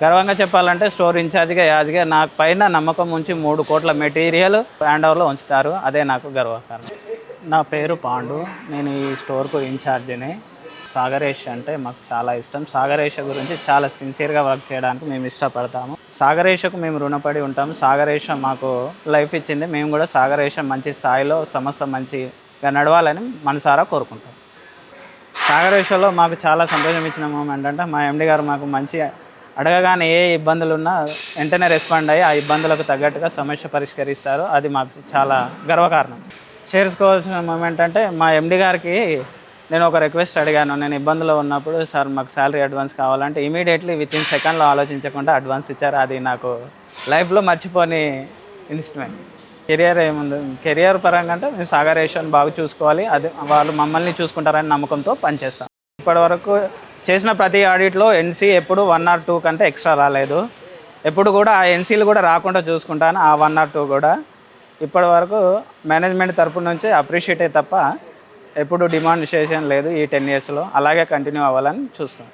గర్వంగా చెప్పాలంటే స్టోర్ ఇన్ఛార్జ్గా యాజ్గా నాకు పైన నమ్మకం ఉంచి 3 కోట్ల మెటీరియల్ హ్యాండ్ ఓవర్లో ఉంచుతారు. అదే నాకు గర్వకారణం. నా పేరు పాండు. నేను ఈ స్టోర్కు ఇన్ఛార్జిని. సాగరేష్ అంటే మాకు చాలా ఇష్టం. సాగరేష గురించి చాలా సిన్సియర్గా వర్క్ చేయడానికి మేము ఇష్టపడతాము. సాగరేషకు మేము రుణపడి ఉంటాము. సాగరేష మాకు లైఫ్ ఇచ్చింది. మేము కూడా సాగరేష మంచి స్థాయిలో సంస్థ మంచిగా నడవాలని మనసారా కోరుకుంటాం. సాగరేషలో మాకు చాలా సంతోషం ఇచ్చిన మూమెంట్ అంటే మా ఎండి గారు మాకు మంచి అడగగానే ఏ ఇబ్బందులు ఉన్నా వెంటనే రెస్పాండ్ అయ్యి ఆ ఇబ్బందులకు తగ్గట్టుగా సమస్య పరిష్కరిస్తారు. అది మాకు చాలా గర్వకారణం. చేర్చుకోవాల్సిన మూమెంట్ అంటే మా ఎండి గారికి నేను ఒక రిక్వెస్ట్ అడిగాను. నేను ఇబ్బందులో ఉన్నప్పుడు సార్ మాకు శాలరీ అడ్వాన్స్ కావాలంటే ఇమీడియట్లీ వితిన్ సెకండ్లో ఆలోచించకుండా అడ్వాన్స్ ఇచ్చారు. అది నాకు లైఫ్లో మర్చిపోని ఇన్స్ట్రుమెంట్. కెరియర్ ఏముంది, కెరియర్ పరంగా అంటే మేము సాగరేషన్ బాగా చూసుకోవాలి, అది వాళ్ళు మమ్మల్ని చూసుకుంటారని నమ్మకంతో పనిచేస్తాం. ఇప్పటివరకు చేసిన ప్రతి ఆడిట్లో ఎన్సీ ఎప్పుడు 1 or 2 కంటే ఎక్స్ట్రా రాలేదు. ఎప్పుడు కూడా ఆ ఎన్సీలు కూడా రాకుండా చూసుకుంటాను. ఆ 1 or 2 కూడా ఇప్పటివరకు మేనేజ్మెంట్ తరపు నుంచి అప్రిషియేటే తప్ప ఎప్పుడు డిమాండ్ చేసేం లేదు. ఈ 10 yearsలో అలాగే కంటిన్యూ అవ్వాలని చూస్తాం.